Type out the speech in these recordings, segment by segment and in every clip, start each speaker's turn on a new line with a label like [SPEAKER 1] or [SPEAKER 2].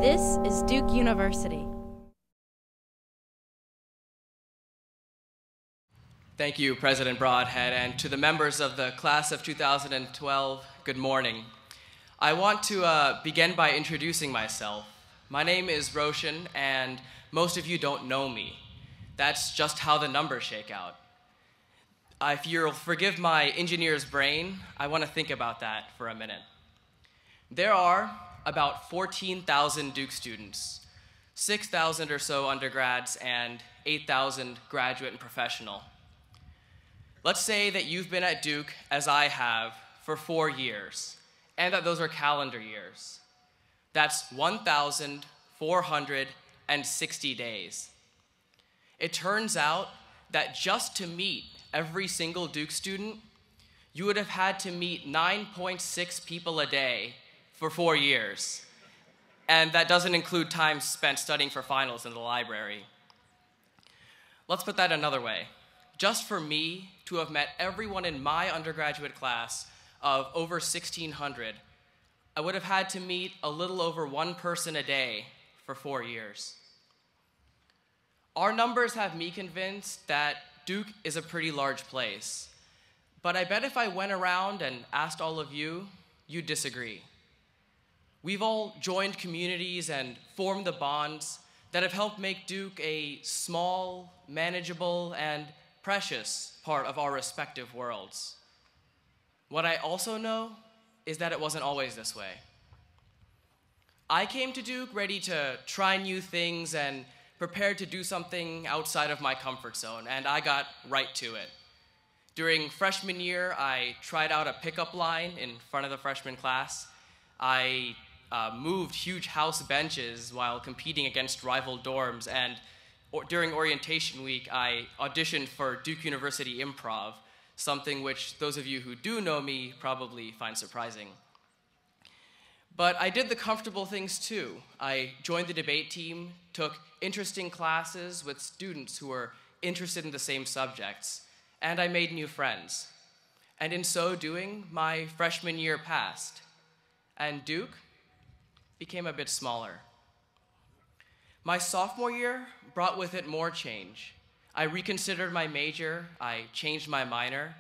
[SPEAKER 1] This is Duke University.
[SPEAKER 2] Thank you, President Broadhead, and to the members of the class of 2012, good morning. I want to begin by introducing myself. My name is Roshan, and most of you don't know me. That's just how the numbers shake out. If you'll forgive my engineer's brain, I want to think about that for a minute. There are about 14,000 Duke students, 6,000 or so undergrads, and 8,000 graduate and professional. Let's say that you've been at Duke, as I have, for 4 years, and that those are calendar years. That's 1,460 days. It turns out that just to meet every single Duke student, you would have had to meet 9.6 people a day for 4 years. And that doesn't include time spent studying for finals in the library. Let's put that another way. Just for me to have met everyone in my undergraduate class of over 1,600, I would have had to meet a little over one person a day for 4 years. Our numbers have me convinced that Duke is a pretty large place. But I bet if I went around and asked all of you, you'd disagree. We've all joined communities and formed the bonds that have helped make Duke a small, manageable, and precious part of our respective worlds. What I also know is that it wasn't always this way. I came to Duke ready to try new things and prepared to do something outside of my comfort zone, and I got right to it. During freshman year, I tried out a pickup line in front of the freshman class. I moved huge house benches while competing against rival dorms, and during orientation week, I auditioned for Duke University Improv, something which those of you who do know me probably find surprising. But I did the comfortable things too. I joined the debate team, took interesting classes with students who were interested in the same subjects, and I made new friends. And in so doing, my freshman year passed, and Duke became a bit smaller. My sophomore year brought with it more change. I reconsidered my major, I changed my minor.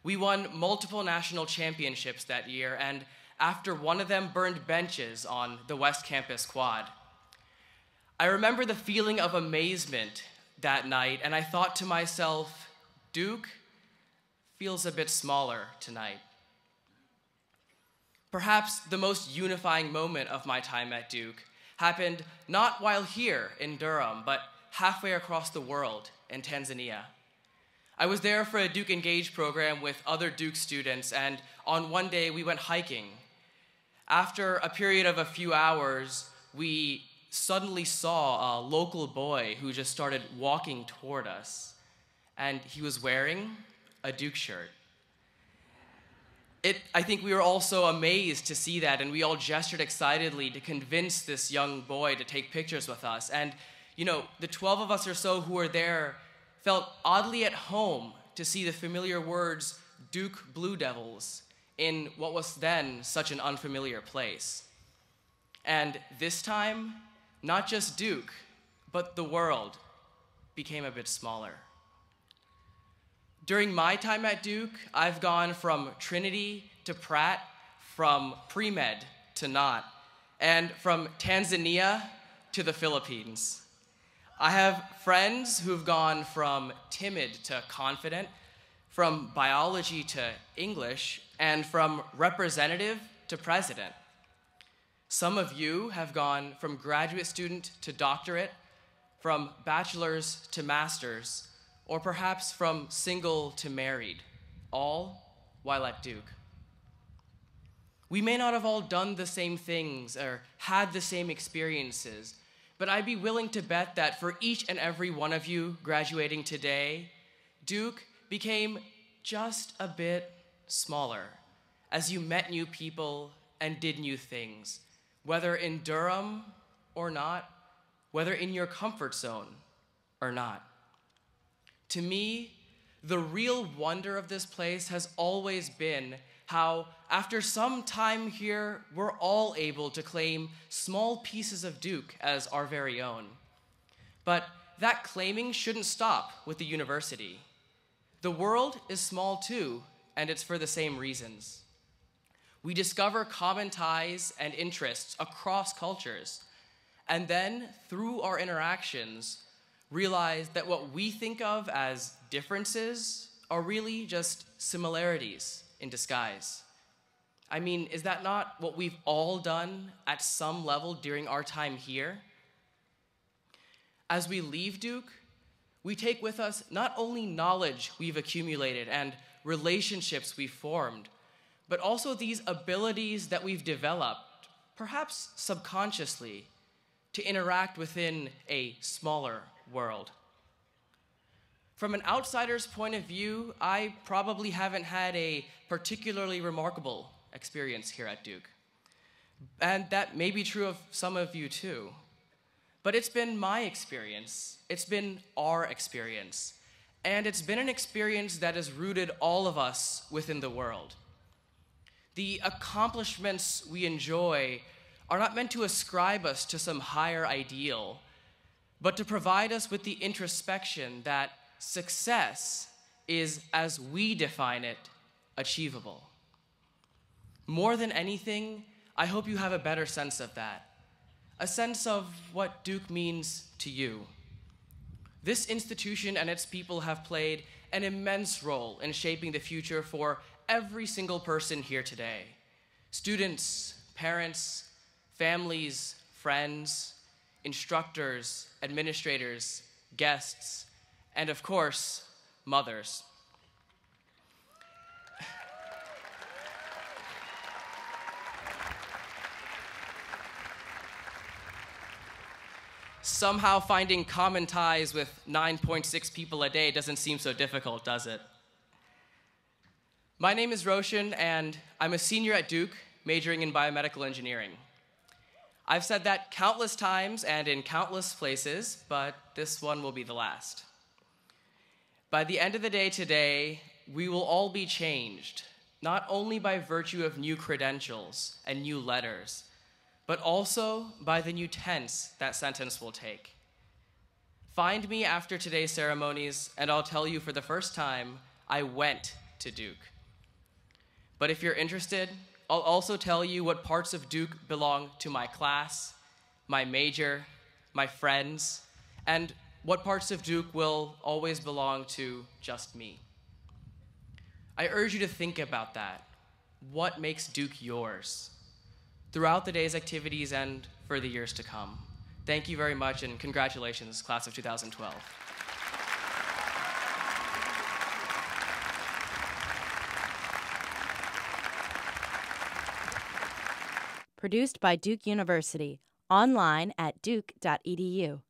[SPEAKER 2] We won multiple national championships that year, and after one of them burned benches on the West Campus quad. I remember the feeling of amazement that night, and I thought to myself, Duke feels a bit smaller tonight. Perhaps the most unifying moment of my time at Duke happened not while here in Durham, but halfway across the world in Tanzania. I was there for a Duke Engage program with other Duke students, and on one day we went hiking. After a period of a few hours, we suddenly saw a local boy who just started walking toward us, and he was wearing a Duke shirt. I think we were also amazed to see that, and we all gestured excitedly to convince this young boy to take pictures with us. And, the 12 of us or so who were there felt oddly at home to see the familiar words Duke Blue Devils in what was then such an unfamiliar place. And this time, not just Duke, but the world became a bit smaller. During my time at Duke, I've gone from Trinity to Pratt, from pre-med to not, and from Tanzania to the Philippines. I have friends who've gone from timid to confident, from biology to English, and from representative to president. Some of you have gone from graduate student to doctorate, from bachelor's to master's, or perhaps from single to married, all while at Duke. We may not have all done the same things or had the same experiences, but I'd be willing to bet that for each and every one of you graduating today, Duke became just a bit smaller as you met new people and did new things, whether in Durham or not, whether in your comfort zone or not. To me, the real wonder of this place has always been how after some time here, we're all able to claim small pieces of Duke as our very own. But that claiming shouldn't stop with the university. The world is small too, and it's for the same reasons. We discover common ties and interests across cultures, and then, through our interactions, realize that what we think of as differences are really just similarities in disguise. I mean, is that not what we've all done at some level during our time here? As we leave Duke, we take with us not only knowledge we've accumulated and relationships we've formed, but also these abilities that we've developed, perhaps subconsciously, to interact within a smaller world. From an outsider's point of view, I probably haven't had a particularly remarkable experience here at Duke. And that may be true of some of you too. But it's been my experience, it's been our experience, and it's been an experience that has rooted all of us within the world. The accomplishments we enjoy are not meant to ascribe us to some higher ideal, but to provide us with the introspection that success is, as we define it, achievable. More than anything, I hope you have a better sense of that, a sense of what Duke means to you. This institution and its people have played an immense role in shaping the future for every single person here today. Students, parents, families, friends, instructors, administrators, guests, and of course, mothers. Somehow finding common ties with 9.6 people a day doesn't seem so difficult, does it? My name is Roshan, and I'm a senior at Duke, majoring in biomedical engineering. I've said that countless times and in countless places, but this one will be the last. By the end of the day today, we will all be changed, not only by virtue of new credentials and new letters, but also by the new tense that sentence will take. Find me after today's ceremonies, and I'll tell you for the first time, I went to Duke. But if you're interested, I'll also tell you what parts of Duke belong to my class, my major, my friends, and what parts of Duke will always belong to just me. I urge you to think about that. What makes Duke yours? Throughout the day's activities and for the years to come. Thank you very much, and congratulations, class of 2012.
[SPEAKER 1] Produced by Duke University, online at duke.edu.